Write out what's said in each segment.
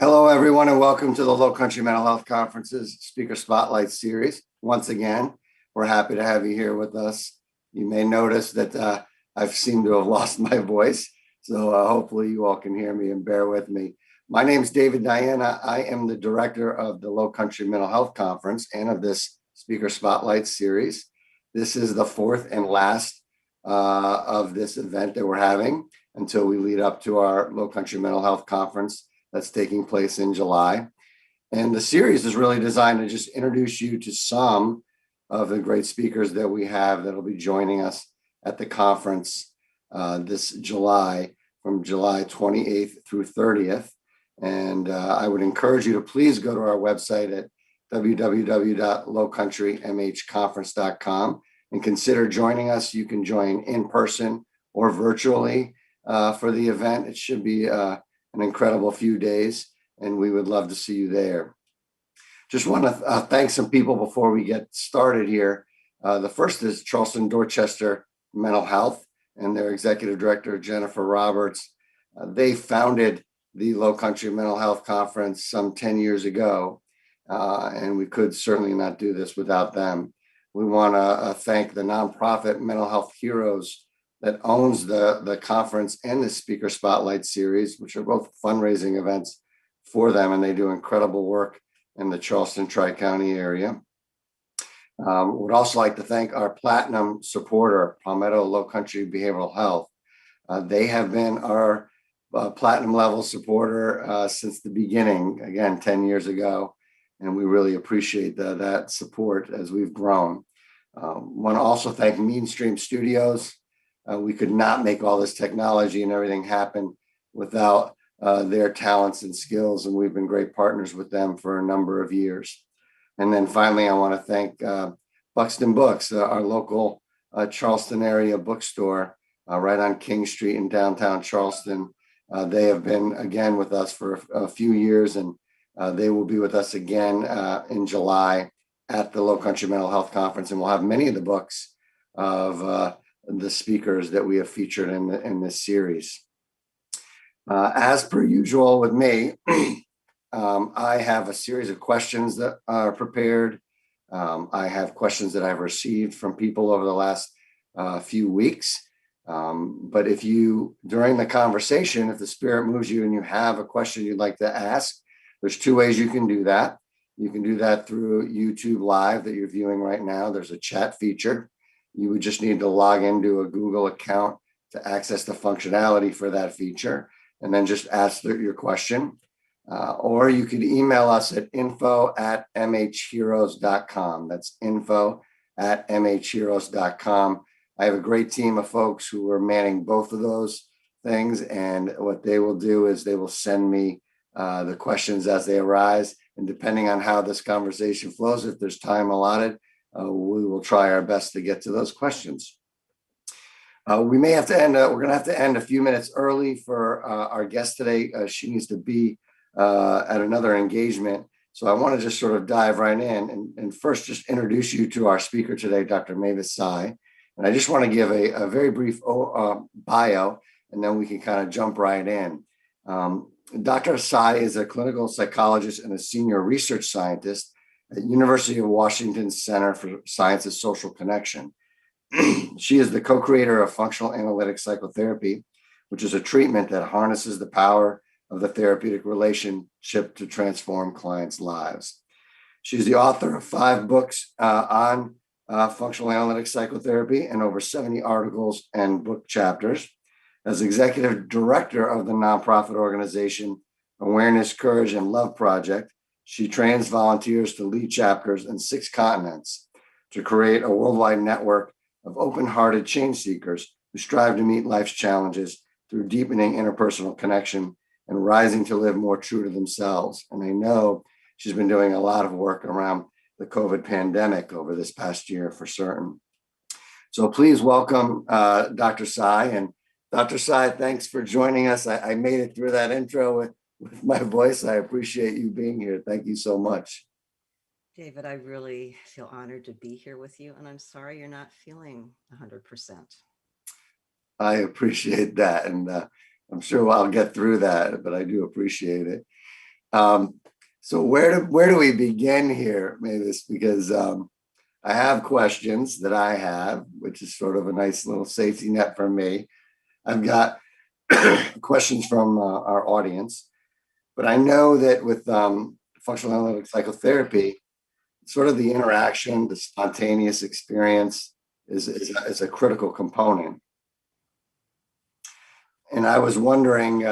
Hello, everyone, and welcome to the Lowcountry Mental Health Conference's Speaker Spotlight Series. Once again, we're happy to have you here with us. You may notice that I've seemed to have lost my voice, so hopefully you all can hear me and bear with me. My name is David Diana. I am the director of the Lowcountry Mental Health Conference and of this Speaker Spotlight Series. This is the fourth and last of this event that we're having until we lead up to our Lowcountry Mental Health Conference that's taking place in July. And the series is really designed to just introduce you to some of the great speakers that we have that'll be joining us at the conference this July, from July 28th through 30th. And I would encourage you to please go to our website at www.lowcountrymhconference.com and consider joining us. You can join in person or virtually for the event. It should be an incredible few days, and we would love to see you there. Just want to thank some people before we get started here. The first is Charleston Dorchester Mental Health and their executive director, Jennifer Roberts. They founded the Lowcountry Mental Health Conference some 10 years ago, and we could certainly not do this without them. We want to thank the nonprofit Mental Health Heroes that owns the conference and the Speaker Spotlight Series, which are both fundraising events for them, and they do incredible work in the Charleston Tri-County area. Would also like to thank our platinum supporter, Palmetto Lowcountry Behavioral Health. They have been our platinum level supporter since the beginning, again, 10 years ago, and we really appreciate that support as we've grown. Want to also thank Mainstream Studios. We could not make all this technology and everything happen without their talents and skills, and we've been great partners with them for a number of years. And then finally, I want to thank Buxton Books, our local Charleston area bookstore right on King Street in downtown Charleston. They have been, again, with us for a few years, and they will be with us again in July at the Lowcountry Mental Health Conference, and we'll have many of the books of the speakers that we have featured in this series. As per usual with me, I have a series of questions that are prepared. I have questions that I've received from people over the last few weeks. But if you, during the conversation, if the spirit moves you and you have a question you'd like to ask, there's two ways you can do that. You can do that through YouTube Live that you're viewing right now. There's a chat feature. You would just need to log into a Google account to access the functionality for that feature, and then just ask your question. Or you could email us at info@mhheroes.com. That's info@mhheroes.com. I have a great team of folks who are manning both of those things, and what they will do is they will send me the questions as they arise. And depending on how this conversation flows, if there's time allotted, we will try our best to get to those questions. We may have to end, we're going to have to end a few minutes early for our guest today. She needs to be at another engagement. So I want to just sort of dive right in and first just introduce you to our speaker today, Dr. Mavis Tsai. And I just want to give a very brief bio, and then we can kind of jump right in. Dr. Tsai is a clinical psychologist and a senior research scientist at University of Washington Center for Science of Social Connection. She is the co-creator of functional analytic psychotherapy, which is a treatment that harnesses the power of the therapeutic relationship to transform clients' lives. She's the author of 5 books on functional analytic psychotherapy and over 70 articles and book chapters. As executive director of the nonprofit organization Awareness, Courage, and Love Project, she trains volunteers to lead chapters in 6 continents to create a worldwide network of open-hearted change seekers who strive to meet life's challenges through deepening interpersonal connection and rising to live more true to themselves. And I know she's been doing a lot of work around the COVID pandemic over this past year for certain. So please welcome Dr. Tsai. And Dr. Tsai, thanks for joining us. I made it through that intro with my voice. I appreciate you being here. Thank you so much. David, I really feel honored to be here with you, and I'm sorry you're not feeling 100%. I appreciate that. And I'm sure I'll get through that, but I do appreciate it. So where do we begin here, Mavis? Because I have questions that I have, which is sort of a nice little safety net for me. I've got questions from our audience, but I know that with functional analytic psychotherapy, sort of the interaction, the spontaneous experience is a critical component. And I was wondering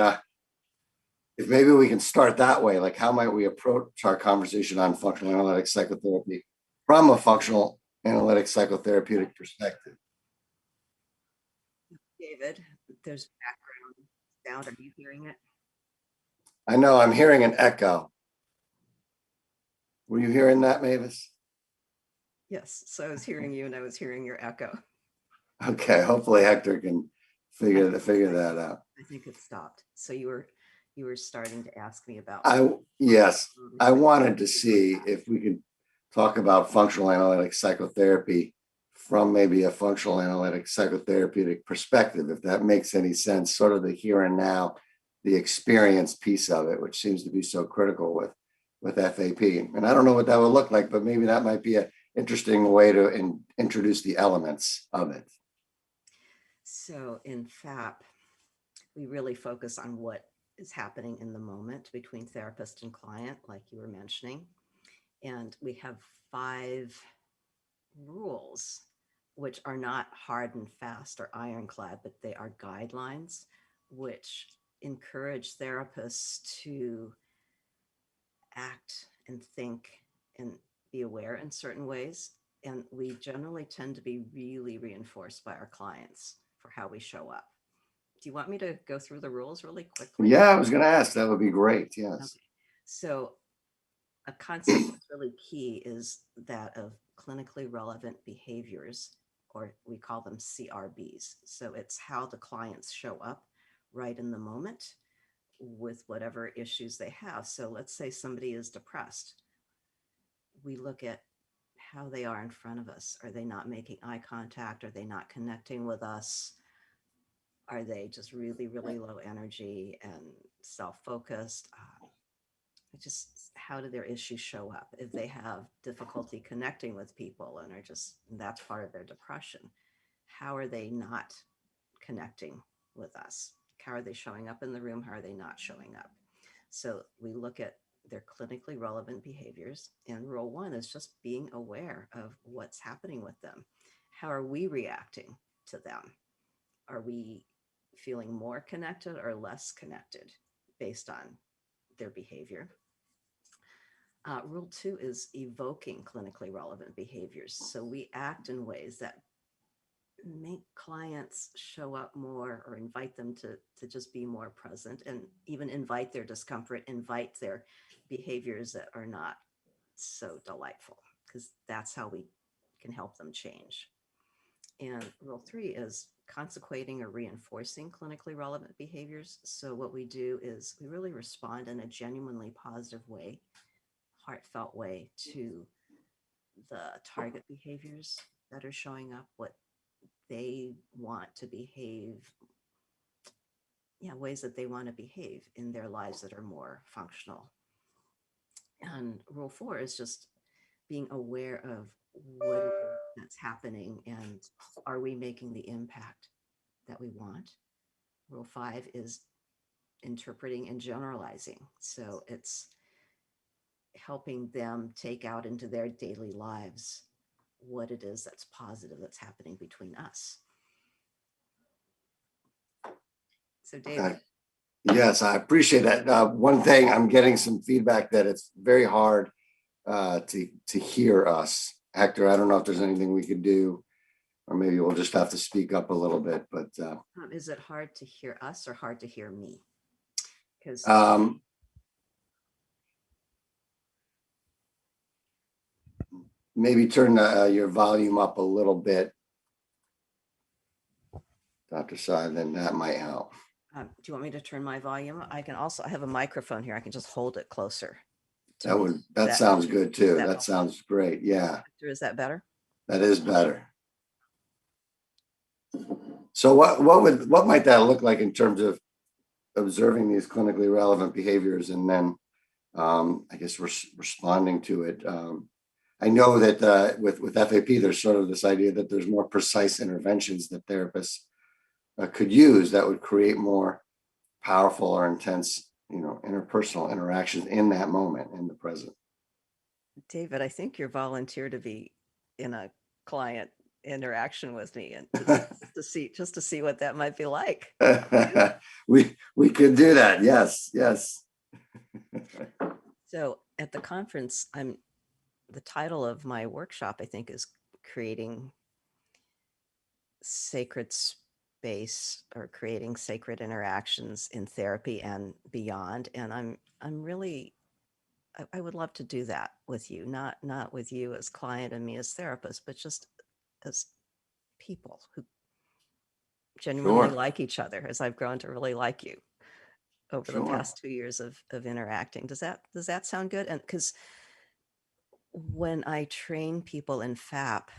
if maybe we can start that way, like how might we approach our conversation on functional analytic psychotherapy from a functional analytic psychotherapeutic perspective? David, there's background sound. Are you hearing it? I know I'm hearing an echo. Were you hearing that, Mavis? Yes. So I was hearing you and I was hearing your echo. Okay, hopefully Hector can figure that out. I think it stopped. So you were starting to ask me about. Yes, I wanted to see if we could talk about functional analytic psychotherapy from maybe a functional analytic psychotherapeutic perspective, if that makes any sense, sort of the here and now, the experience piece of it, which seems to be so critical with FAP. And I don't know what that would look like, but maybe that might be an interesting way to introduce the elements of it. So in FAP, we really focus on what is happening in the moment between therapist and client, like you were mentioning. And we have 5 rules, which are not hard and fast or ironclad, but they are guidelines, which encourage therapists to act and think and be aware in certain ways. And we generally tend to be really reinforced by our clients for how we show up. Do you want me to go through the rules really quickly? Yeah, I was going to ask. That would be great. Yes. Okay. So a concept that's really key is that of clinically relevant behaviors, or we call them CRBs. So it's how the clients show up right in the moment with whatever issues they have. So let's say somebody is depressed. We look at how they are in front of us. Are they not making eye contact? Are they not connecting with us? Are they just really, really low energy and self-focused? Just how do their issues show up? If they have difficulty connecting with people and are just, that's part of their depression, how are they not connecting with us? How are they showing up in the room? How are they not showing up? So we look at their clinically relevant behaviors. And rule 1 is just being aware of what's happening with them. How are we reacting to them? Are we feeling more connected or less connected based on their behavior? Rule 2 is evoking clinically relevant behaviors. So we act in ways that make clients show up more or invite them to just be more present, and even invite their discomfort, invite their behaviors that are not so delightful, because that's how we can help them change. And rule 3 is consequating or reinforcing clinically relevant behaviors. So what we do is we really respond in a genuinely positive way, heartfelt way to the target behaviors that are showing up, what they want to behave, ways that they want to behave in their lives that are more functional. And rule 4 is just being aware of what that's happening and are we making the impact that we want. Rule 5 is interpreting and generalizing. So it's helping them take out into their daily lives what it is that's positive that's happening between us. So David. Yes, I appreciate that. One thing, I'm getting some feedback that it's very hard to hear us. Hector, I don't know if there's anything we could do, or maybe we'll just have to speak up a little bit. But is it hard to hear us or hard to hear me? Because maybe turn your volume up a little bit, Dr. Tsai, then that might help. Do you want me to turn my volume? I have a microphone here. I can just hold it closer. That sounds good too. That sounds great. Yeah. Is that better? That is better. So what might that look like in terms of observing these clinically relevant behaviors and then I guess responding to it. I know that with FAP, there's sort of this idea that there's more precise interventions that therapists could use that would create more powerful or intense, interpersonal interactions in that moment, in the present. David, I think you're volunteer to be in a client interaction with me and just to see what that might be like. we could do that. Yes. So at the conference, the title of my workshop, I think, is creating sacred space or creating sacred interactions in therapy and beyond. And I'm really, I would love to do that with you, not with you as client and me as therapist, but just as people who genuinely Sure. like each other, as I've grown to really like you over the Sure. past 2 years of interacting. Does that sound good? And because when I train people in FAP,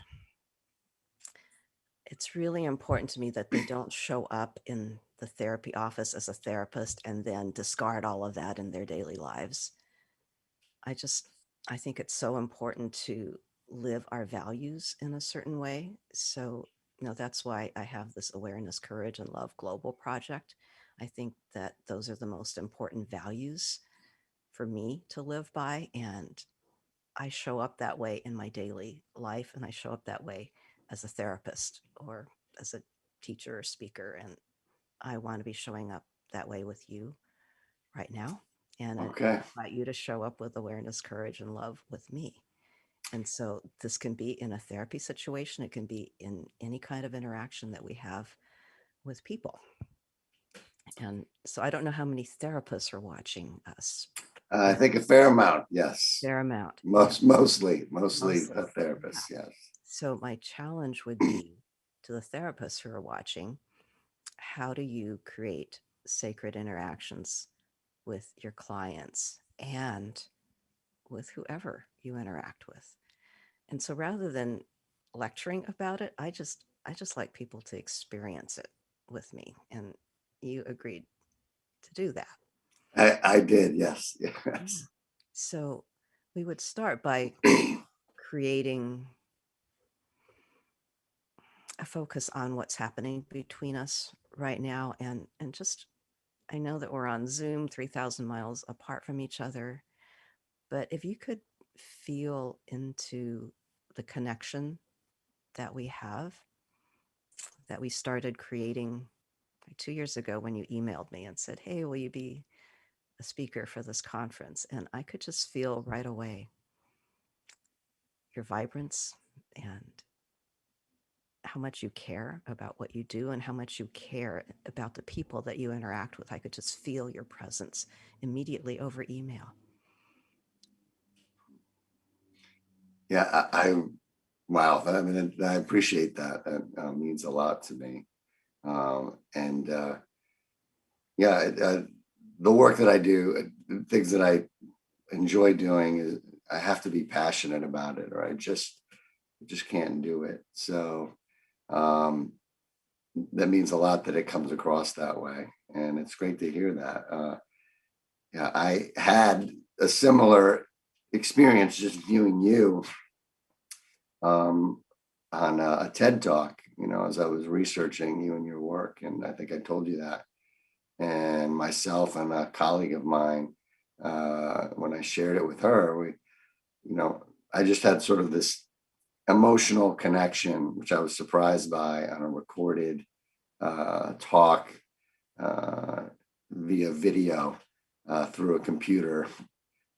it's really important to me that they don't show up in the therapy office as a therapist and then discard all of that in their daily lives. I think it's so important to live our values in a certain way. So, that's why I have this Awareness, Courage, and Love Global project. I think that those are the most important values for me to live by. And I show up that way in my daily life, and I show up that way as a therapist or as a teacher or speaker. And I want to be showing up that way with you right now. And I Okay. invite you to show up with awareness, courage, and love with me. And so this can be in a therapy situation. It can be in any kind of interaction that we have with people. And so I don't know how many therapists are watching us. I think a fair amount. Yes. Fair amount. Mostly a Yeah. therapist. Yes. So my challenge would be to the therapists who are watching, how do you create sacred interactions with your clients and with whoever you interact with? And so rather than lecturing about it, I just like people to experience it with me. And you agreed to do that. I did. Yes. Yeah. Yes. So we would start by creating a focus on what's happening between us right now, and just, I know that we're on Zoom 3,000 miles apart from each other, but if you could feel into the connection that we have, that we started creating 2 years ago when you emailed me and said, "Hey, will you be a speaker for this conference?" And I could just feel right away your vibrance and how much you care about what you do and how much you care about the people that you interact with. I could just feel your presence immediately over email. Yeah. Wow. I mean, I appreciate that. That means a lot to me. And yeah, the work that I do, things that I enjoy doing, is I have to be passionate about it, or I just can't do it. So um, that means a lot that it comes across that way, and it's great to hear that. Yeah, I had a similar experience just viewing you on a TED talk, as I was researching you and your work, and I think I told you that. And myself and a colleague of mine, when I shared it with her, I just had sort of this emotional connection, which I was surprised by on a recorded talk uh, via video through a computer.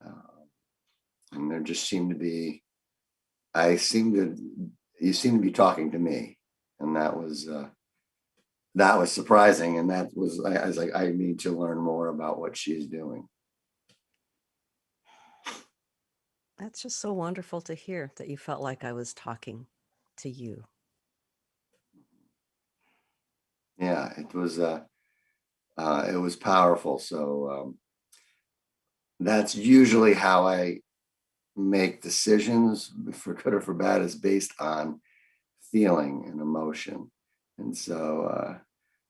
Uh, and there just seemed to be, you seemed to be talking to me. And that was surprising. And I was like, I need to learn more about what she's doing. That's just so wonderful to hear that you felt like I was talking to you. Yeah, it was powerful. So that's usually how I make decisions, for good or for bad, is based on feeling and emotion. And so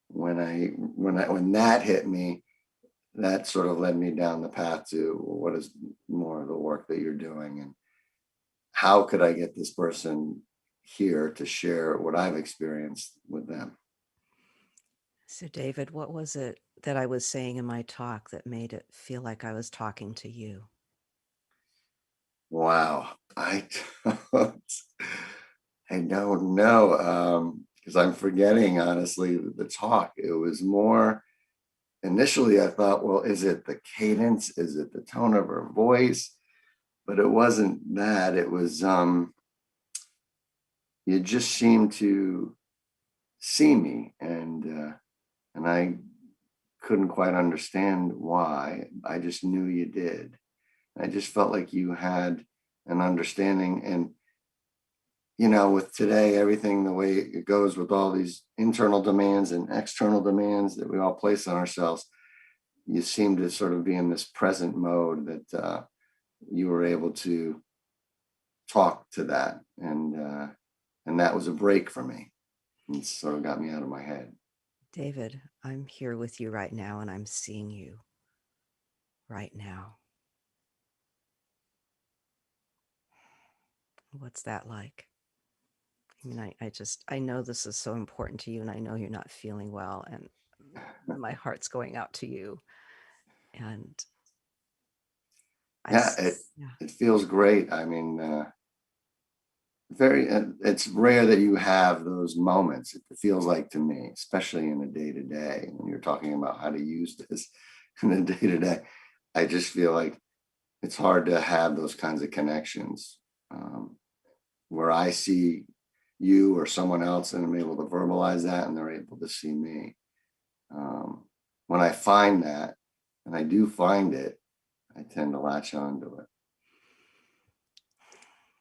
when that hit me, that sort of led me down the path to what is more of the work that you're doing, and how could I get this person here to share what I've experienced with them. So, David, what was it that I was saying in my talk that made it feel like I was talking to you? Wow. don't, I don't know. Because I'm forgetting, honestly, the talk. It was more initially, I thought, well, is it the cadence? Is it the tone of her voice? But it wasn't that. It was, you just seemed to see me, and I couldn't quite understand why. I just knew you did. I just felt like you had an understanding. And, with today, everything the way it goes with all these internal demands and external demands that we all place on ourselves, you seem to sort of be in this present mode that you were able to talk to that. And that was a break for me. And sort of got me out of my head. David, I'm here with you right now and I'm seeing you right now. What's that like? I mean, I know this is so important to you and I know you're not feeling well and my heart's going out to you. And Yeah, it yeah, it feels great. I mean, it's rare that you have those moments. It feels like to me, especially in a day to day, when you're talking about how to use this in a day to day. I just feel like it's hard to have those kinds of connections, um, where I see you or someone else and I'm able to verbalize that and they're able to see me. Um, when I find that, and I do find it, I tend to latch on to it.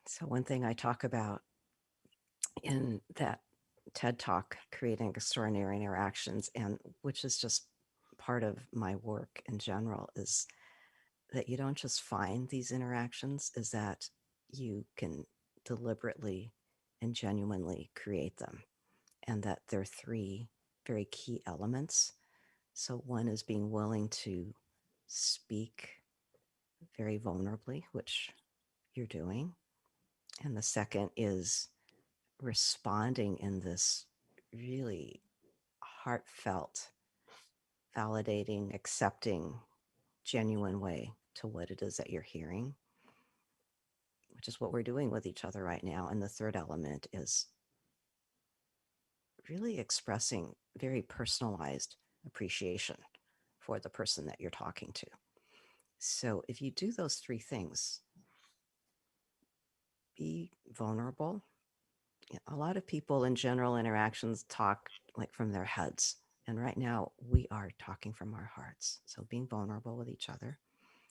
so one thing I talk about in that TED Talk, Creating Extraordinary Interactions, and which is just part of my work in general, is that you don't just find these interactions, is that you can deliberately and genuinely create them. And that there are three very key elements. So, one is being willing to speak very vulnerably, which you're doing. And the second is responding in this really heartfelt, validating, accepting, genuine way to what it is that you're hearing, which is what we're doing with each other right now. And the third element is really expressing very personalized appreciation for the person that you're talking to. So if you do those three things, be vulnerable. A lot of people in general interactions talk like from their heads. And right now we are talking from our hearts. So being vulnerable with each other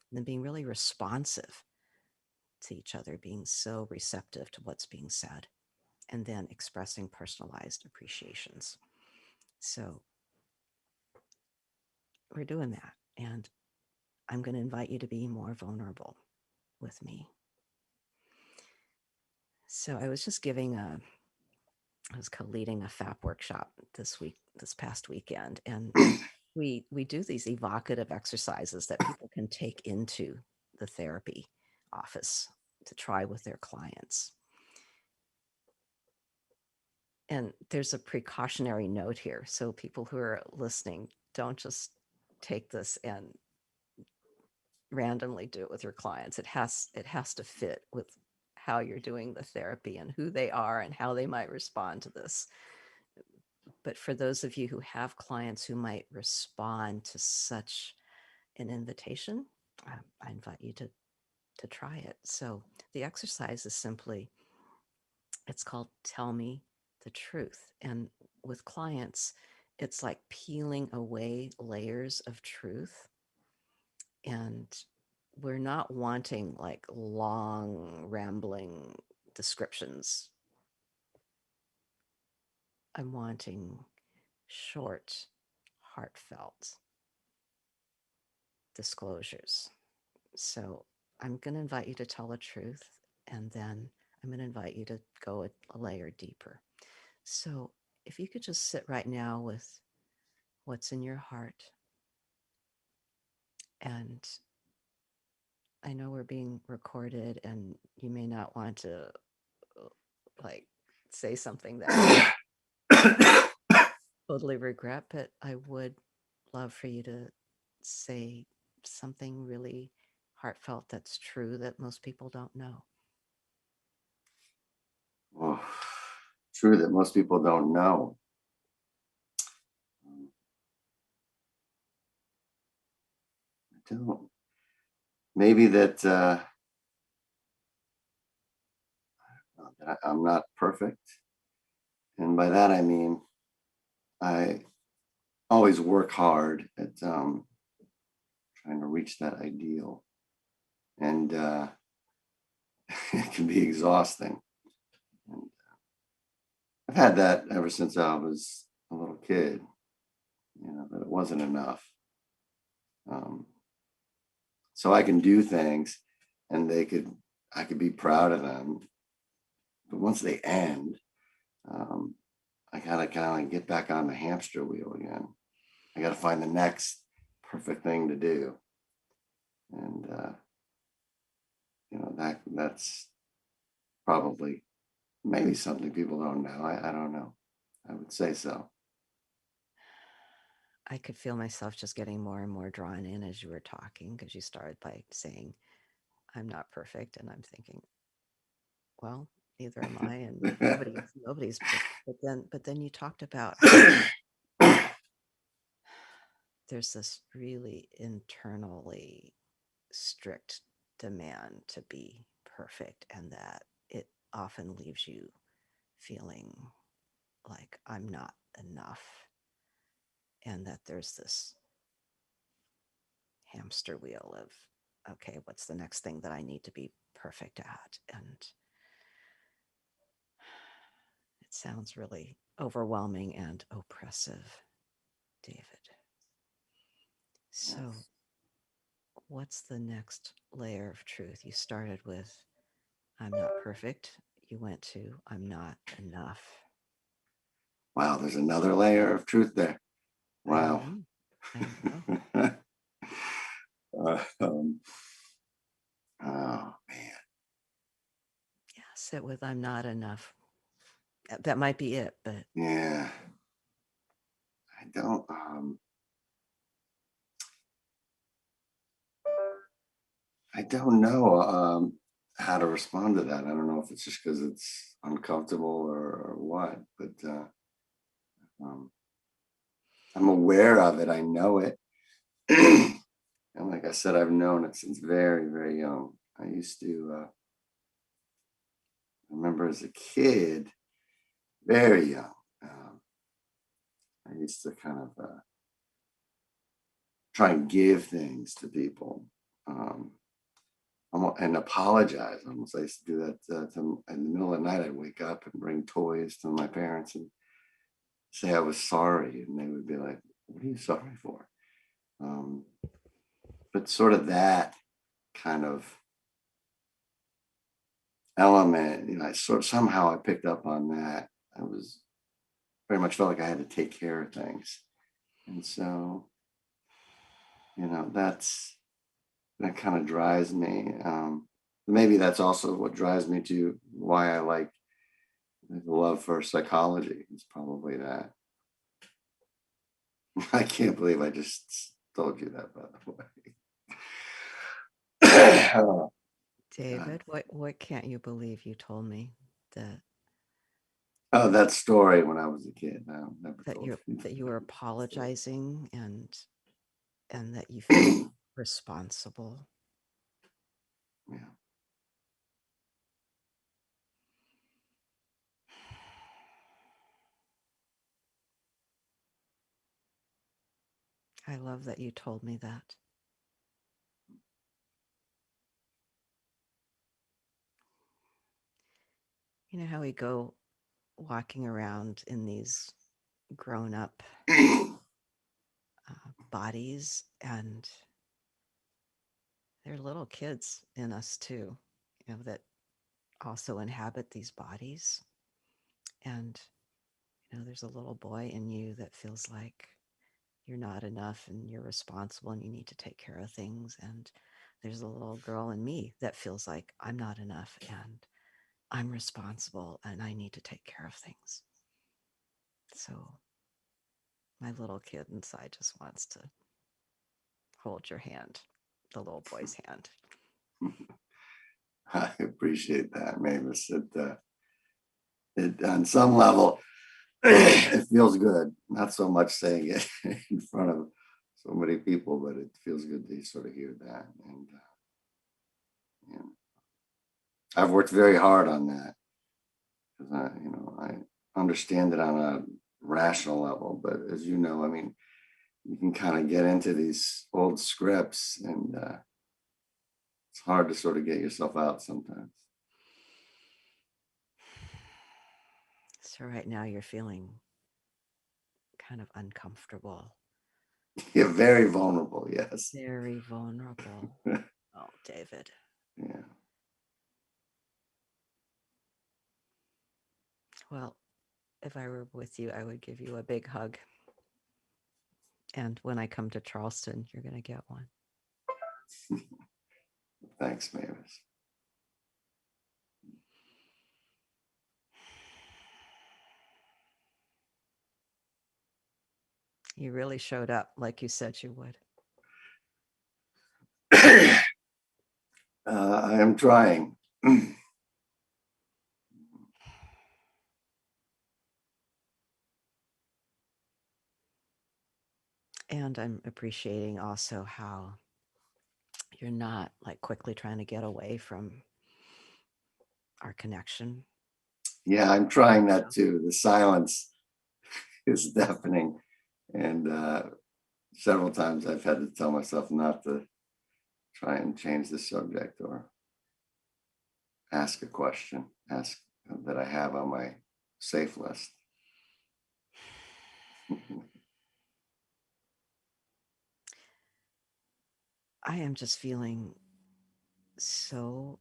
and then being really responsive to each other, being so receptive to what's being said, and then expressing personalized appreciations. So we're doing that. And I'm going to invite you to be more vulnerable with me. So I was just I was co-leading a FAP workshop this past weekend, and we do these evocative exercises that people can take into the therapy office to try with their clients. And there's a precautionary note here. So people who are listening, don't just take this and randomly do it with your clients. It has to fit with how you're doing the therapy and who they are and how they might respond to this. But for those of you who have clients who might respond to such an invitation, I invite you to try it. So the exercise is simply, it's called Tell Me the Truth. And with clients, it's like peeling away layers of truth. And we're not wanting like long, rambling descriptions. I'm wanting short, heartfelt disclosures. So I'm going to invite you to tell the truth, and then I'm going to invite you to go a layer deeper. So if you could just sit right now with what's in your heart, And I know we're being recorded and you may not want to like say something that you totally regret, but I would love for you to say something really heartfelt that's true that most people don't know. Oh, true that most people don't know. I don't. Maybe that I'm not perfect. And by that, I mean, I always work hard at trying to reach that ideal. And it can be exhausting. And I've had that ever since I was a little kid, that it wasn't enough. Um, so I can do things and I could be proud of them. But once they end, um, I gotta kind of get back on the hamster wheel again. I gotta find the next perfect thing to do. And, that's probably maybe something people don't know. I don't know. I would say so. I could feel myself just getting more and more drawn in as you were talking because you started by saying, I'm not perfect. And I'm thinking, well, neither am I, and nobody's perfect. But then you talked about how there's this really internally strict demand to be perfect, and that it often leaves you feeling like I'm not enough, and that there's this hamster wheel of, okay, what's the next thing that I need to be perfect at? And it sounds really overwhelming and oppressive, David. So, Yes. what's the next layer of truth? You started with, I'm not perfect. You went to, I'm not enough. Wow, there's another layer of truth there. I Wow. know. I know. um, oh man. Yeah, sit with, I'm not enough. That might be it, but Yeah. I don't I don't know how to respond to that. I don't know if it's just because it's uncomfortable or what, but um, I'm aware of it. I know it. And like I said, I've known it since very, very young. I used to remember as a kid, very young. Um, I used to kind of try and give things to people um, and apologize. Almost, I used to do that in the middle of the night. I'd wake up and bring toys to my parents and say I was sorry, and they would be like, "What are you sorry for?" Um, but sort of that kind of element, I sort of somehow I picked up on that. I was very much felt like I had to take care of things, and so that kind of drives me. Maybe that's also what drives me to why I like the love for psychology. It's probably that. I can't believe I just told you that, by the way. Oh, God. David, what can't you believe you told me that Oh, that story when I was a kid. I never that told you're you. that you were apologizing and that you feel responsible? Yeah. I love that you told me that. You know how we go walking around in these grown up bodies, and there are little kids in us too, that also inhabit these bodies. And there's a little boy in you that feels like you're not enough and you're responsible and you need to take care of things. And there's a little girl in me that feels like I'm not enough and I'm responsible and I need to take care of things. So my little kid inside just wants to hold your hand, the little boy's hand. I appreciate that, Mavis. It on some level, it feels good. Not so much saying it in front of so many people, but it feels good to sort of hear that. And I've worked very hard on that because I understand it on a rational level, but as you know, I mean, you can kind of get into these old scripts, and it's hard to sort of get yourself out sometimes. So right now you're feeling kind of uncomfortable. You're very vulnerable, yes. Very vulnerable. Oh, David. Yeah. Well, if I were with you, I would give you a big hug. And when I come to Charleston, you're going to get one. Thanks, Mavis. You really showed up like you said you would. I am trying. And I'm appreciating also how you're not like quickly trying to get away from our connection. Yeah, I'm trying that too. The silence is deafening. And several times I've had to tell myself not to try and change the subject or ask a question, ask that I have on my safe list. I am just feeling so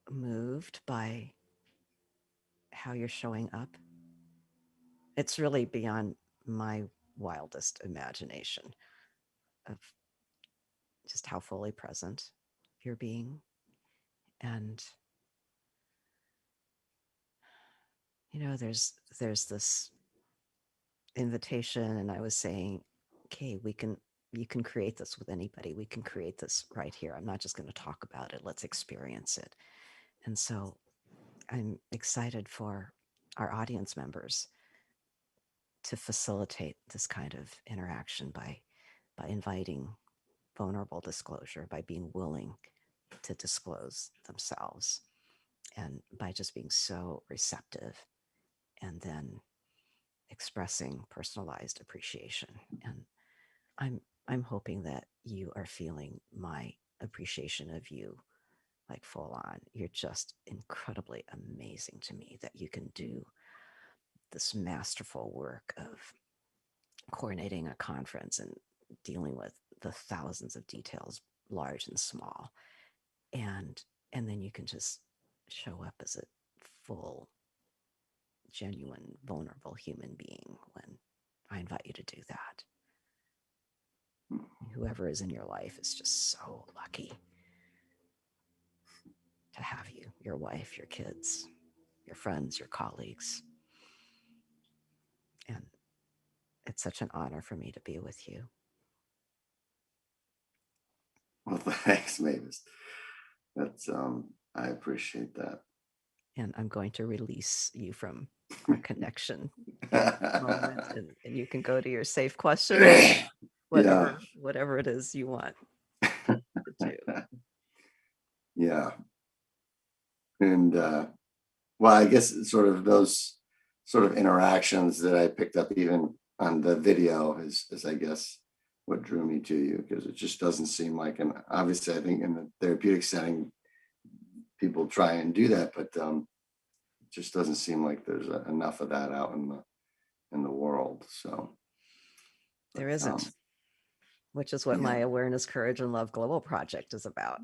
moved by how you're showing up. It's really beyond my wildest imagination of just how fully present you're being. And there's this invitation, and I was saying, okay, you can create this with anybody. We can create this right here. I'm not just going to talk about it. Let's experience it. And so I'm excited for our audience members to facilitate this kind of interaction by inviting vulnerable disclosure, by being willing to disclose themselves, and by just being so receptive and then expressing personalized appreciation. And I'm hoping that you are feeling my appreciation of you like full on. You're just incredibly amazing to me that you can do this masterful work of coordinating a conference and dealing with the thousands of details, large and small. And then you can just show up as a full, genuine, vulnerable human being when I invite you to do that. Whoever is in your life is just so lucky to have you, your wife, your kids, your friends, your colleagues. And it's such an honor for me to be with you. Well, thanks, Mavis. That's I appreciate that. And I'm going to release you from our connection in a moment, and you can go to your safe question, whatever it is you want to do. Yeah. And well, I guess sort of those sort of interactions that I picked up even on the video is I guess what drew me to you, because it just doesn't seem like, and obviously I think in the therapeutic setting people try and do that, but it just doesn't seem like there's enough of that out in the world. So there isn't, which is what my Awareness, Courage, and Love Global project is about.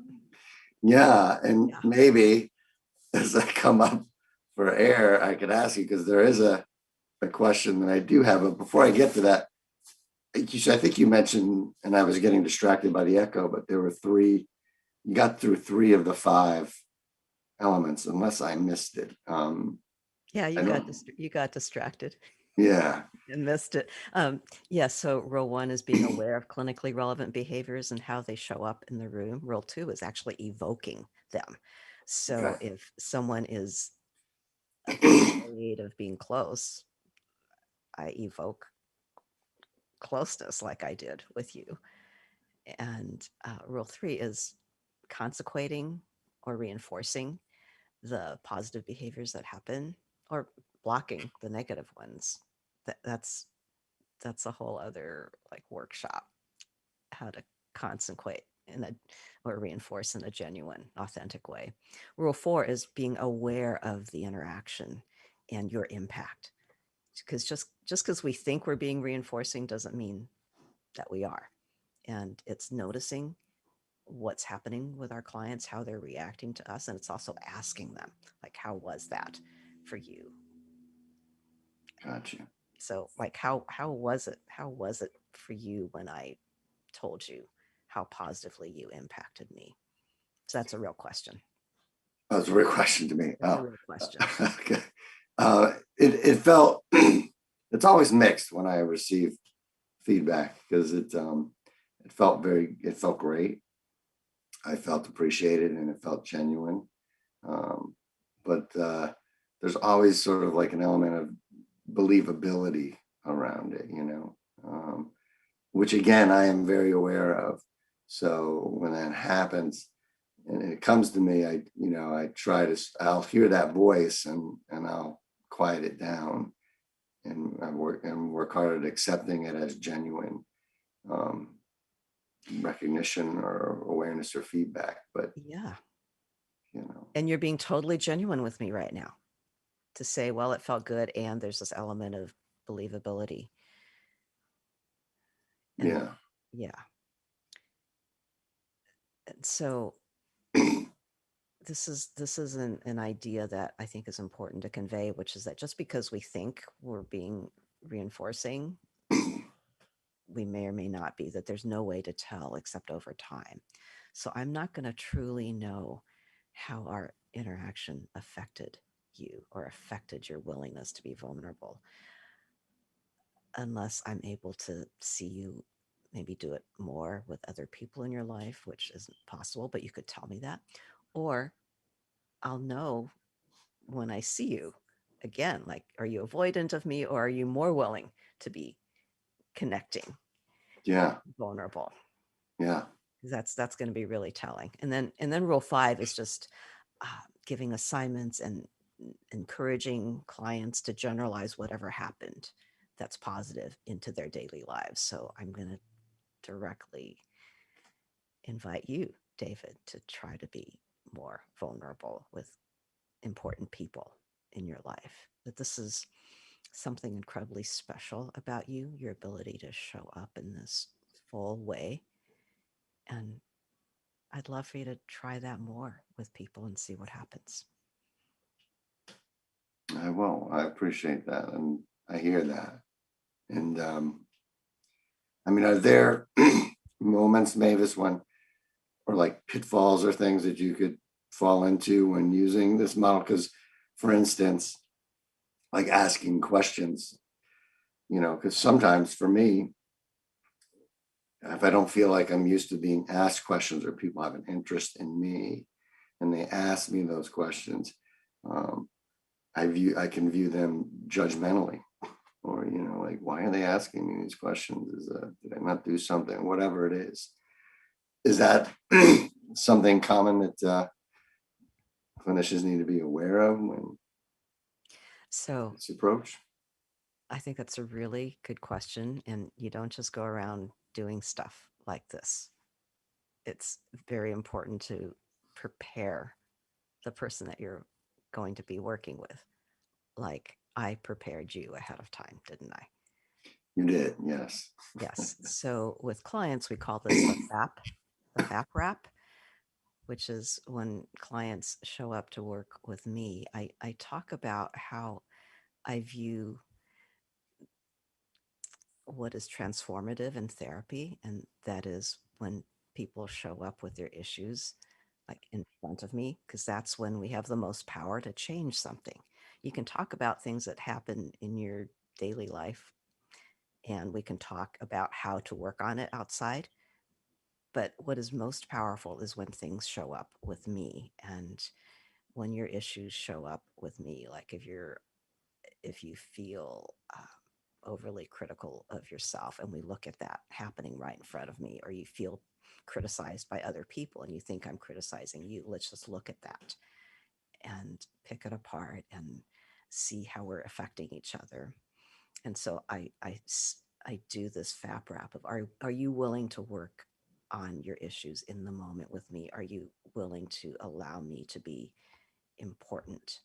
Yeah, and maybe as I come up for air, I could ask you, because there is a question that I do have, but before I get to that, I think you mentioned, and I was getting distracted by the echo, but there were three, you got through three of the five elements, unless I missed it. Yeah, I don't, you got distracted yeah, and missed it. Yeah, so rule one is being aware of clinically relevant behaviors and how they show up in the room. Rule two is actually evoking them. okay. So if someone is afraid of being close, I evoke closeness like I did with you. And rule three is consequating or reinforcing the positive behaviors that happen or blocking the negative ones. That's a whole other like workshop, how to consequate in a or reinforce in a genuine, authentic way. Rule four is being aware of the interaction and your impact. Because just because we think we're being reinforcing doesn't mean that we are. And it's noticing what's happening with our clients, how they're reacting to us, and it's also asking them, like, how was that for you? Gotcha. So, like, how was it? How was it for you when I told you how positively you impacted me? So that's a real question. That was a real question to me. That's a Oh, real question. okay. It felt, it's always mixed when I receive feedback because it felt great. I felt appreciated and it felt genuine. Um, but there's always sort of like an element of believability around it, which again, I am very aware of. So when that happens and it comes to me, I'll hear that voice and I'll quiet it down and work hard at accepting it as genuine um, recognition or awareness or feedback. But, Yeah. you know, And you're being totally genuine with me right now to say, well, it felt good. And there's this element of believability. And yeah. yeah. And so this is an idea that I think is important to convey, which is that just because we think we're being reinforcing, we may or may not be, that there's no way to tell except over time. So I'm not going to truly know how our interaction affected you or affected your willingness to be vulnerable unless I'm able to see you maybe do it more with other people in your life, which isn't possible, but you could tell me that. Or I'll know when I see you again, like, are you avoidant of me or are you more willing to be connecting, Yeah. vulnerable? Yeah. That's going to be really telling. And then rule five is just giving assignments and encouraging clients to generalize whatever happened that's positive into their daily lives. So I'm going to directly invite you, David, to try to be more vulnerable with important people in your life. That this is something incredibly special about you, your ability to show up in this full way. And I'd love for you to try that more with people and see what happens. I will. I appreciate that. And I hear that. And I mean, are there moments, Mavis, when, or like pitfalls or things that you could fall into when using this model? Because, for instance, like asking questions, because sometimes for me, if I don't feel like I'm used to being asked questions or people have an interest in me and they ask me those questions, um, I can view them judgmentally or, like, why are they asking me these questions? Did I not do something? Whatever it is. Is that something common that clinicians need to be aware of when So it's approached? I think that's a really good question. And you don't just go around doing stuff like this. It's very important to prepare the person that you're going to be working with. Like I prepared you ahead of time, didn't I? You did, yes. Yes. So with clients, we call this the FAP wrap, which is when clients show up to work with me. I talk about how I view what is transformative in therapy, and that is when people show up with their issues like in front of me, because that's when we have the most power to change something. You can talk about things that happen in your daily life, and we can talk about how to work on it outside. But what is most powerful is when things show up with me, and when your issues show up with me, like if you feel overly critical of yourself, and we look at that happening right in front of me, or you feel criticized by other people and you think I'm criticizing you, let's just look at that and pick it apart and see how we're affecting each other. And so I do this FAP wrap of, are you willing to work on your issues in the moment with me? Are you willing to allow me to be important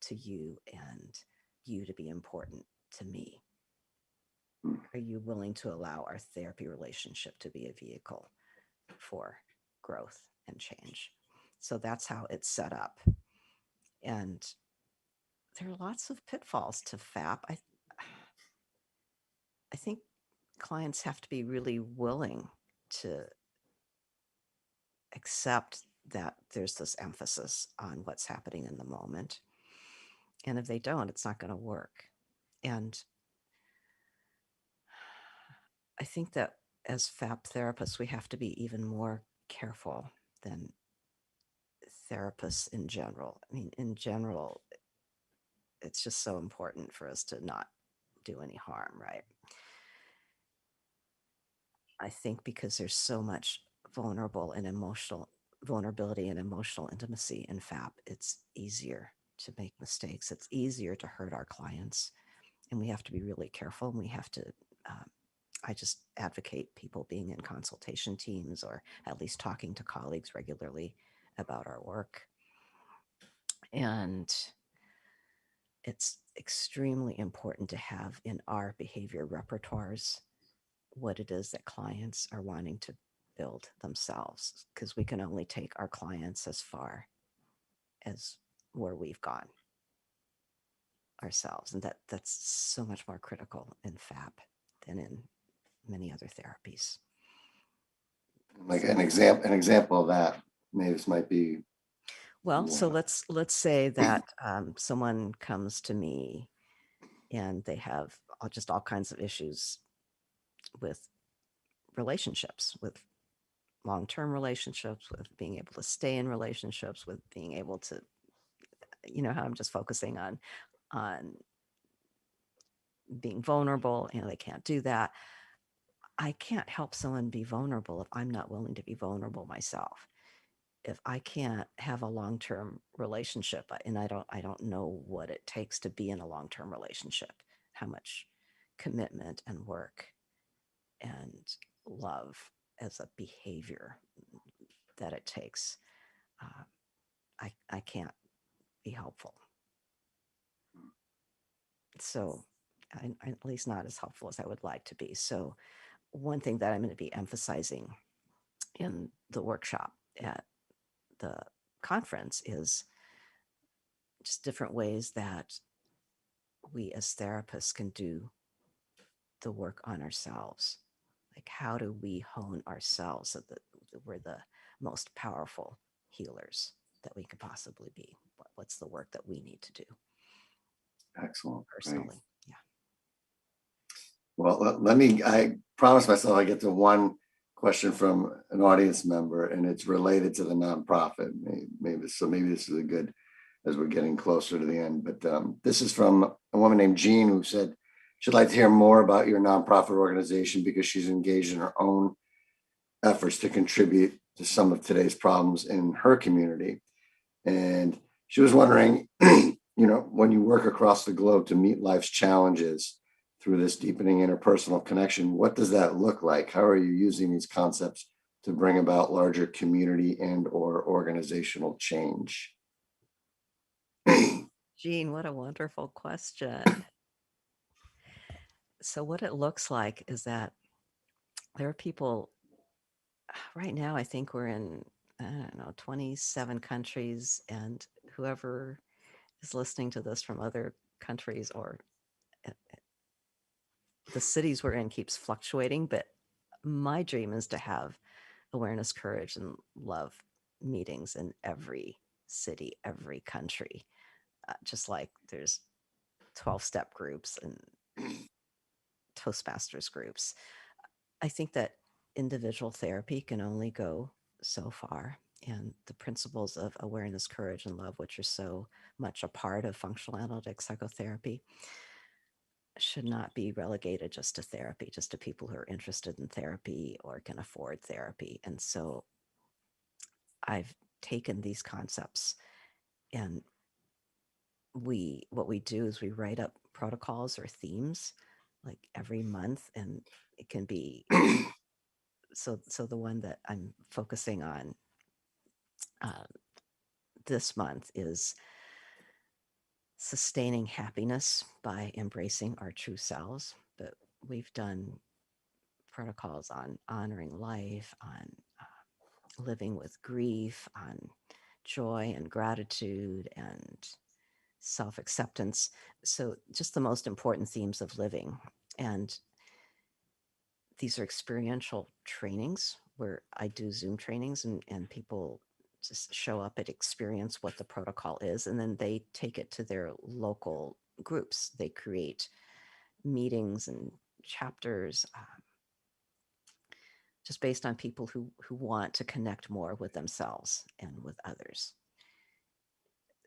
to you and you to be important to me? Are you willing to allow our therapy relationship to be a vehicle for growth and change? So that's how it's set up. And there are lots of pitfalls to FAP. I think clients have to be really willing to accept that there's this emphasis on what's happening in the moment. And if they don't, it's not going to work. And I think that as FAP therapists, we have to be even more careful than therapists in general. I mean, in general, it's just so important for us to not do any harm, right? I think because there's so much vulnerability and emotional intimacy in FAP, it's easier to make mistakes. It's easier to hurt our clients, and we have to be really careful. And we have to. Um, I just advocate people being in consultation teams, or at least talking to colleagues regularly about our work. And it's extremely important to have in our behavior repertoires what it is that clients are wanting to build themselves, because we can only take our clients as far as where we've gone ourselves, and that's so much more critical in FAP than in many other therapies. Like an example of that, Mavis, might be Well, so what? let's say that someone comes to me and they have just all kinds of issues with relationships, with long-term relationships, with being able to stay in relationships, with being able to, how I'm just focusing on being vulnerable. They can't do that. I can't help someone be vulnerable if I'm not willing to be vulnerable myself. If I can't have a long-term relationship, and I don't know what it takes to be in a long-term relationship, how much commitment and work and love as a behavior that it takes, uh, I can't be helpful. So I at least not as helpful as I would like to be. So one thing that I'm going to be emphasizing in the workshop at the conference is just different ways that we as therapists can do the work on ourselves. Like, how do we hone ourselves so that we're the most powerful healers that we could possibly be? What's the work that we need to do Excellent. Great. personally? Yeah. Well, I promised myself I get to one question from an audience member, and it's related to the nonprofit. Maybe this is a good, as we're getting closer to the end. But this is from a woman named Jean, who said she'd like to hear more about your nonprofit organization because she's engaged in her own efforts to contribute to some of today's problems in her community. And she was wondering, when you work across the globe to meet life's challenges through this deepening interpersonal connection, what does that look like? How are you using these concepts to bring about larger community and or organizational change? Jean, what a wonderful question. So, what it looks like is that there are people right now. I think we're in, I don't know, 27 countries, and whoever is listening to this from other countries or the cities we're in keeps fluctuating, but my dream is to have awareness, courage, and love meetings in every city, every country. Just like there's 12-step groups and Toastmasters groups. I think that individual therapy can only go so far. And the principles of awareness, courage, and love, which are so much a part of functional analytic psychotherapy, should not be relegated just to therapy, just to people who are interested in therapy or can afford therapy. And so I've taken these concepts, and what we do is we write up protocols or themes like every month, and it can be so the one that I'm focusing on uh, this month is sustaining happiness by embracing our true selves. But we've done protocols on honoring life, on living with grief, on joy and gratitude and self acceptance. So, just the most important themes of living. And these are experiential trainings where I do Zoom trainings, and people just show up and experience what the protocol is. And then they take it to their local groups. They create meetings and chapters just based on people who want to connect more with themselves and with others.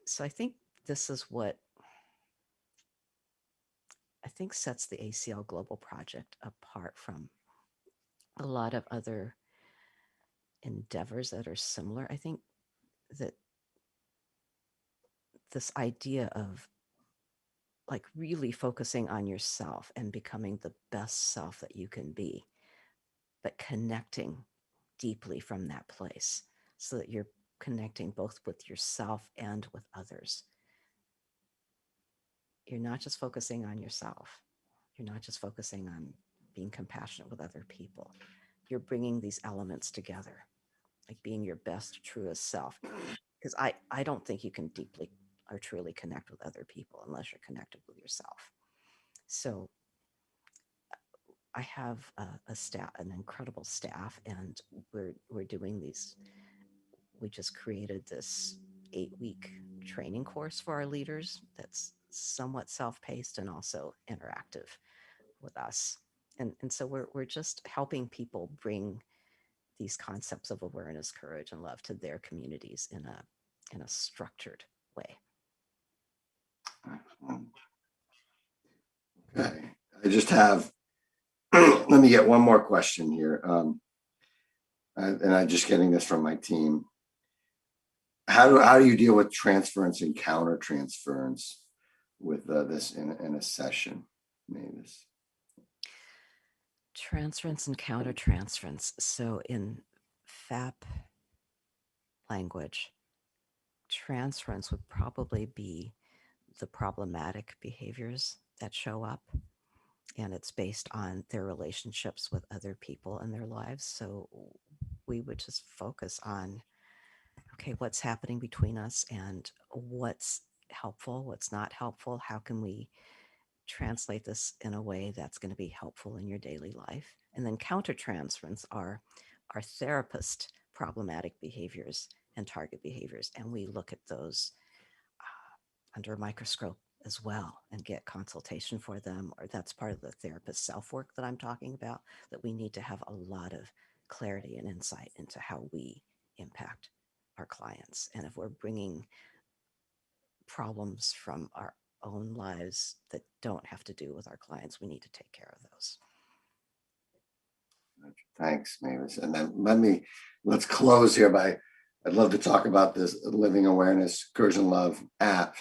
So I think this is what I think sets the ACL Global Project apart from a lot of other endeavors that are similar. I think that this idea of like really focusing on yourself and becoming the best self that you can be, but connecting deeply from that place so that you're connecting both with yourself and with others. You're not just focusing on yourself. You're not just focusing on being compassionate with other people. You're bringing these elements together, like being your best, truest self. Because I don't think you can deeply or truly connect with other people unless you're connected with yourself. So I have a staff, an incredible staff, and we're doing these. We just created this 8-week training course for our leaders that's somewhat self-paced and also interactive with us. And so we're just helping people bring these concepts of awareness, courage, and love to their communities in a structured way. Okay. I just have, let me get one more question here. And I'm just getting this from my team. How do you deal with transference and counter transference with this in a session, Mavis? Transference and countertransference. So in FAP language, transference would probably be the problematic behaviors that show up, and it's based on their relationships with other people in their lives. So we would just focus on, okay, what's happening between us and what's helpful, what's not helpful, how can we translate this in a way that's going to be helpful in your daily life. And then countertransference are our therapist problematic behaviors and target behaviors. And we look at those under a microscope as well and get consultation for them. Or that's part of the therapist self work that I'm talking about, that we need to have a lot of clarity and insight into how we impact our clients. And if we're bringing problems from our own lives that don't have to do with our clients, we need to take care of those. Thanks, Mavis. And then let's close here by, I'd love to talk about this Living Awareness, Courage and Love app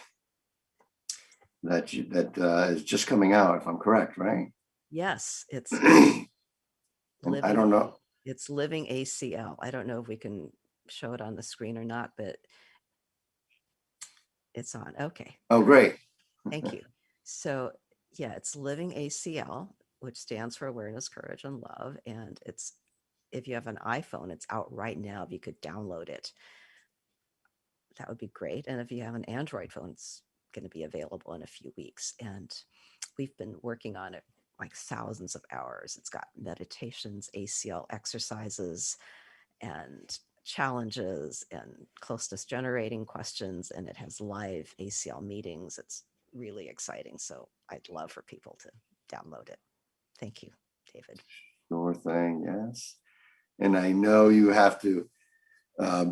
that is just coming out, if I'm correct, right? Yes, it's I don't know. It's Living ACL. I don't know if we can show it on the screen or not, but it's on. Okay. Oh, great. Thank you. So yeah, it's Living ACL, which stands for Awareness, Courage, and Love. And it's, if you have an iPhone, it's out right now. If you could download it, that would be great. And if you have an Android phone, it's going to be available in a few weeks. And we've been working on it like thousands of hours. It's got meditations, ACL exercises, and challenges and closeness generating questions, and it has live ACL meetings. It's really exciting. So I'd love for people to download it. Thank you, David. Sure thing, yes. And I know you have to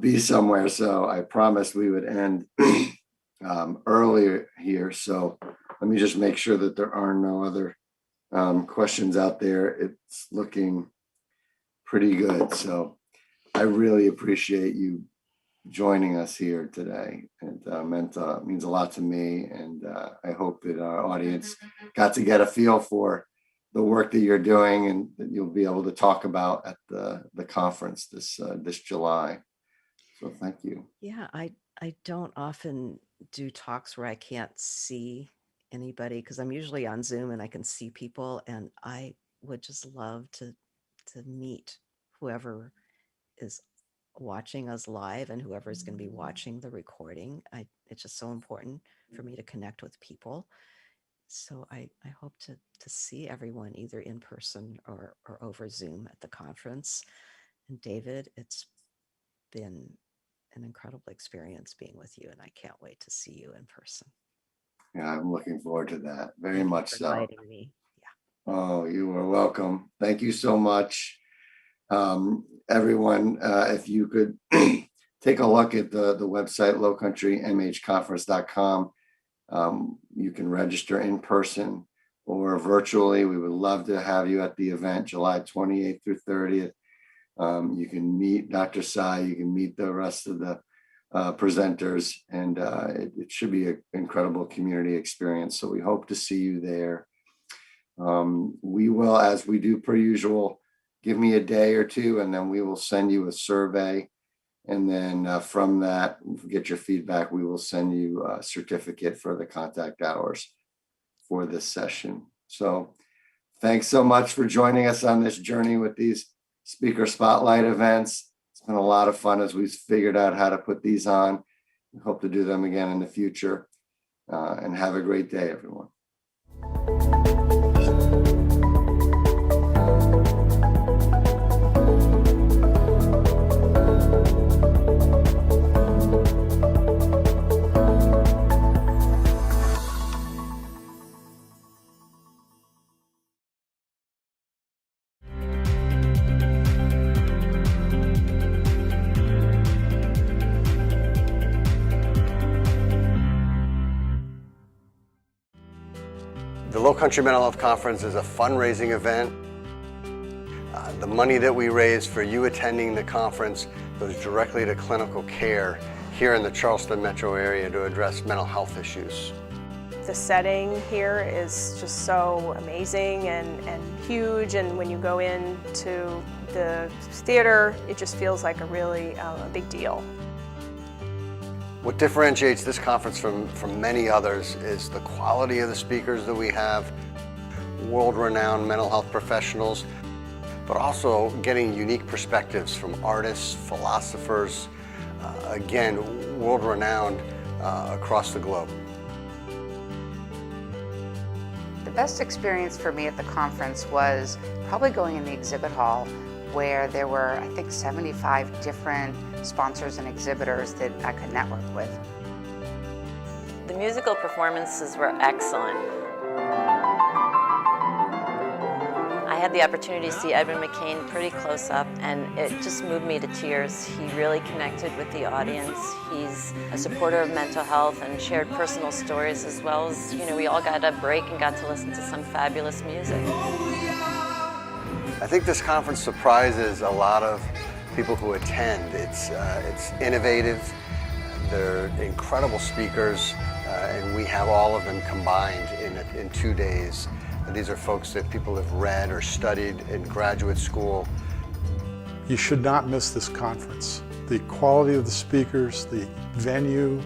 be somewhere, so I promised we would end earlier here. So let me just make sure that there are no other questions out there. It's looking pretty good. So I really appreciate you joining us here today. It means a lot to me. And I hope that our audience got to get a feel for the work that you're doing and that you'll be able to talk about at the conference this July. So thank you. Yeah, I don't often do talks where I can't see anybody because I'm usually on Zoom and I can see people, and I would just love to meet whoever is watching us live and whoever is going to be watching the recording. It's just so important for me to connect with people. So I hope to see everyone either in person or over Zoom at the conference. And David, it's been an incredible experience being with you, and I can't wait to see you in person. Yeah, I'm looking forward to that. Very Thank you much for so. inviting me. Yeah. Oh, you are welcome. Thank you so much. Everyone, if you could take a look at the website, lowcountrymhconference.com. You can register in person or virtually. We would love to have you at the event, July 28th through 30th. You can meet Dr. Tsai, you can meet the rest of the presenters, and it should be an incredible community experience. So we hope to see you there. We will, as we do per usual, give me a day or two, and then we will send you a survey. And then from that, get your feedback. We will send you a certificate for the contact hours for this session. So thanks so much for joining us on this journey with these speaker spotlight events. It's been a lot of fun as we've figured out how to put these on. We hope to do them again in the future. And have a great day, everyone. The Lowcountry Mental Health Conference is a fundraising event. The money that we raise for you attending the conference goes directly to clinical care here in the Charleston metro area to address mental health issues. The setting here is just so amazing and huge, and when you go into the theater, it just feels like a really a big deal. What differentiates this conference from many others is the quality of the speakers that we have, world-renowned mental health professionals, but also getting unique perspectives from artists, philosophers, again, world-renowned across the globe. The best experience for me at the conference was probably going in the exhibit hall, where there were, I think, 75 different sponsors and exhibitors that I could network with. The musical performances were excellent. I had the opportunity to see Edwin McCain pretty close up, and it just moved me to tears. He really connected with the audience. He's a supporter of mental health and shared personal stories, as well as, we all got a break and got to listen to some fabulous music. I think this conference surprises a lot of people who attend. It's innovative. They're incredible speakers, and we have all of them combined in 2 days. And these are folks that people have read or studied in graduate school. You should not miss this conference. The quality of the speakers, the venue,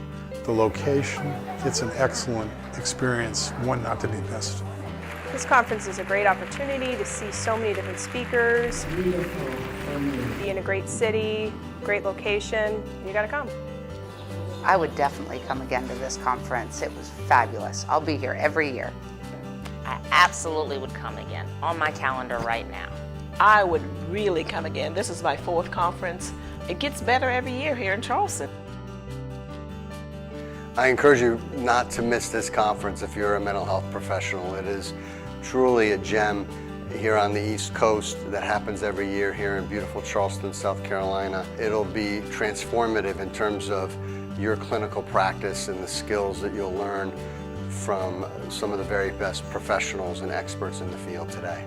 the location, it's an excellent experience, one not to be missed. This conference is a great opportunity to see so many different speakers, be in a great city, great location. You gotta come. I would definitely come again to this conference. It was fabulous. I'll be here every year. I absolutely would come again, on my calendar right now. I would really come again. This is my 4th conference. It gets better every year here in Charleston. I encourage you not to miss this conference if you're a mental health professional. It is truly a gem here on the East Coast that happens every year here in beautiful Charleston, South Carolina. It'll be transformative in terms of your clinical practice and the skills that you'll learn from some of the very best professionals and experts in the field today.